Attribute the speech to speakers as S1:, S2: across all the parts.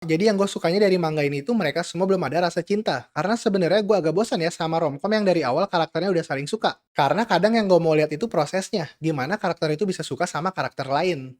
S1: Jadi yang gue sukanya dari manga ini tuh mereka semua belum ada rasa cinta. Karena sebenarnya gue agak bosan ya sama romcom yang dari awal karakternya udah saling suka. Karena kadang yang gue mau lihat itu prosesnya. Gimana karakter itu bisa suka sama karakter lain.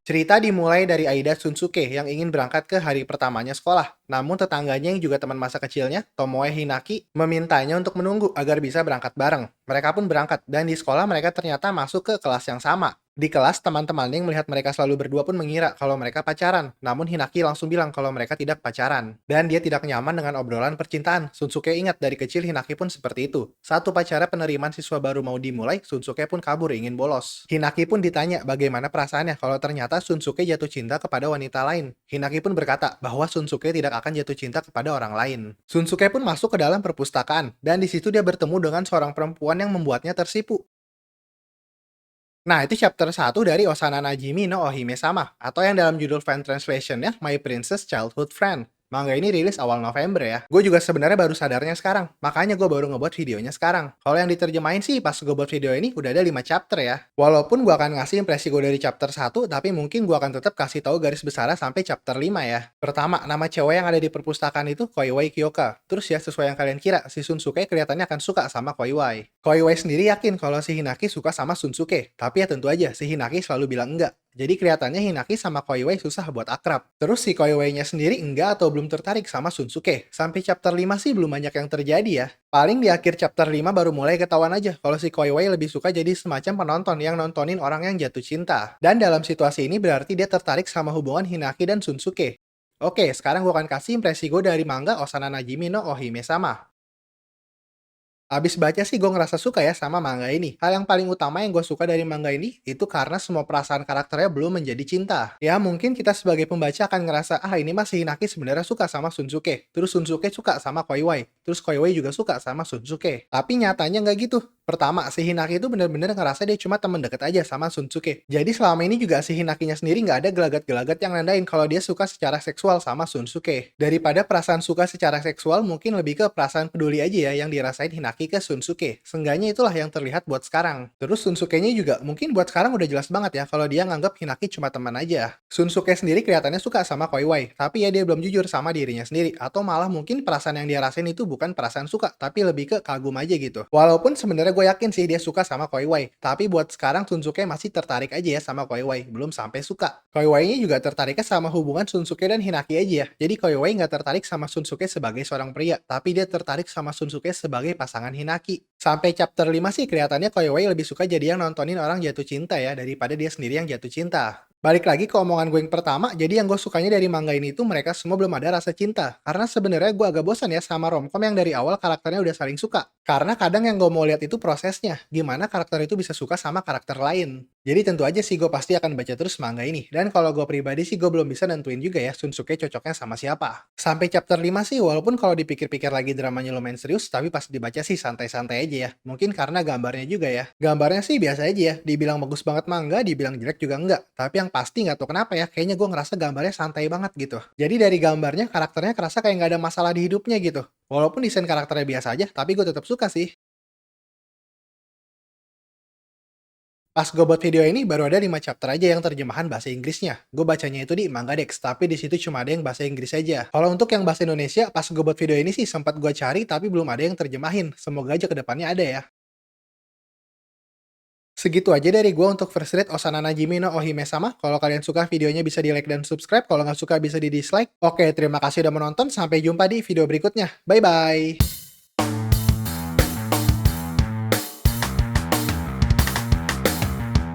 S1: Cerita dimulai dari Aida Shunsuke yang ingin berangkat ke hari pertamanya sekolah. Namun tetangganya yang juga teman masa kecilnya, Tomoe Hinaki, memintanya untuk menunggu agar bisa berangkat bareng. Mereka pun berangkat, dan di sekolah mereka ternyata masuk ke kelas yang sama. Di kelas, teman-temannya yang melihat mereka selalu berdua pun mengira kalau mereka pacaran. Namun Hinaki langsung bilang kalau mereka tidak pacaran. Dan dia tidak nyaman dengan obrolan percintaan. Shunsuke ingat dari kecil Hinaki pun seperti itu. Saat upacara penerimaan siswa baru mau dimulai, Shunsuke pun kabur ingin bolos. Hinaki pun ditanya bagaimana perasaannya kalau ternyata Shunsuke jatuh cinta kepada wanita lain. Hinaki pun berkata bahwa Shunsuke tidak akan jatuh cinta kepada orang lain. Shunsuke pun masuk ke dalam perpustakaan, dan di situ dia bertemu dengan seorang perempuan yang membuatnya tersipu. Nah, itu chapter 1 dari Osana Najimi no Ohime-sama, atau yang dalam judul fan translation-nya My Princess Childhood Friend. Manga ini rilis awal November ya. Gue juga sebenarnya baru sadarnya sekarang, makanya gue baru ngebuat videonya sekarang. Kalau yang diterjemahin sih pas gue buat video ini udah ada 5 chapter ya. Walaupun gue akan ngasih impresi gue dari chapter 1, tapi mungkin gue akan tetap kasih tahu garis besarnya sampai chapter 5 ya. Pertama, nama cewek yang ada di perpustakaan itu Koiwai Kyoka. Terus ya sesuai yang kalian kira, si Shunsuke kelihatannya akan suka sama Koiwai. Koiwai sendiri yakin kalau si Hinaki suka sama Shunsuke, tapi ya tentu aja si Hinaki selalu bilang enggak. Jadi kelihatannya Hinaki sama Koiwai susah buat akrab. Terus si Koiwai-nya sendiri enggak atau belum tertarik sama Shunsuke. Sampai chapter 5 sih belum banyak yang terjadi ya. Paling di akhir chapter 5 baru mulai ketahuan aja kalau si Koiwai lebih suka jadi semacam penonton yang nontonin orang yang jatuh cinta. Dan dalam situasi ini berarti dia tertarik sama hubungan Hinaki dan Shunsuke. Oke, sekarang gue akan kasih impresi gue dari manga Osana Najimi no Ohime-sama. Abis baca sih gue ngerasa suka ya sama manga ini. Hal yang paling utama yang gue suka dari manga ini itu karena semua perasaan karakternya belum menjadi cinta. Ya mungkin kita sebagai pembaca akan ngerasa ini masih Hinaki sebenarnya suka sama Shunsuke. Terus Shunsuke suka sama Koiwai. Terus Koiwai juga suka sama Shunsuke. Tapi nyatanya nggak gitu. Pertama, si Hinaki itu bener-bener ngerasa dia cuma temen deket aja sama Shunsuke. Jadi selama ini juga si Hinakinya sendiri nggak ada gelagat-gelagat yang nandain kalau dia suka secara seksual sama Shunsuke. Daripada perasaan suka secara seksual, mungkin lebih ke perasaan peduli aja ya yang dirasain Hinaki ke Shunsuke. Seenggaknya itulah yang terlihat buat sekarang. Terus Shunsuke-nya juga mungkin buat sekarang udah jelas banget ya kalau dia nganggap Hinaki cuma teman aja. Shunsuke sendiri kelihatannya suka sama Koiwai, tapi ya dia belum jujur sama dirinya sendiri. Atau malah mungkin perasaan yang dia rasain itu bukan perasaan suka, tapi lebih ke kagum aja gitu. Walaupun sebenarnya gue yakin sih dia suka sama Koiwai, tapi buat sekarang Shunsuke masih tertarik aja ya sama Koiwai, belum sampai suka. Koiwai-nya juga tertariknya sama hubungan Shunsuke dan Hinaki aja ya. Jadi Koiwai nggak tertarik sama Shunsuke sebagai seorang pria, tapi dia tertarik sama Shunsuke sebagai pasangan Hinaki. Sampai chapter 5 sih kelihatannya Koiwai lebih suka jadi yang nontonin orang jatuh cinta ya, daripada dia sendiri yang jatuh cinta. Balik lagi ke omongan gue yang pertama, jadi yang gue sukanya dari manga ini tuh mereka semua belum ada rasa cinta. Karena sebenarnya gue agak bosan ya sama romcom yang dari awal karakternya udah saling suka. Karena kadang yang gue mau lihat itu prosesnya, gimana karakter itu bisa suka sama karakter lain. Jadi tentu aja sih gue pasti akan baca terus manga ini. Dan kalau gue pribadi sih gue belum bisa nentuin juga ya Shunsuke cocoknya sama siapa. Sampai chapter 5 sih walaupun kalau dipikir-pikir lagi dramanya lumayan serius, tapi pas dibaca sih santai-santai aja ya. Mungkin karena gambarnya juga ya. Gambarnya sih biasa aja ya, dibilang bagus banget manga, dibilang jelek juga enggak. Tapi yang pasti nggak tahu kenapa ya, kayaknya gue ngerasa gambarnya santai banget gitu. Jadi dari gambarnya karakternya kerasa kayak nggak ada masalah di hidupnya gitu. Walaupun desain karakternya biasa aja, tapi gue tetap suka sih. Pas gue buat video ini baru ada 5 chapter aja yang terjemahan bahasa Inggrisnya. Gue bacanya itu di Mangadex, tapi di situ cuma ada yang bahasa Inggris aja. Kalau untuk yang bahasa Indonesia, pas gue buat video ini sih sempat gue cari tapi belum ada yang terjemahin. Semoga aja kedepannya ada ya. Segitu aja dari gue untuk first rate Osana Najimi no Ohime-sama. Kalau kalian suka videonya bisa di like dan subscribe. Kalau nggak suka bisa di dislike. Oke, terima kasih udah menonton. Sampai jumpa di video berikutnya. Bye-bye.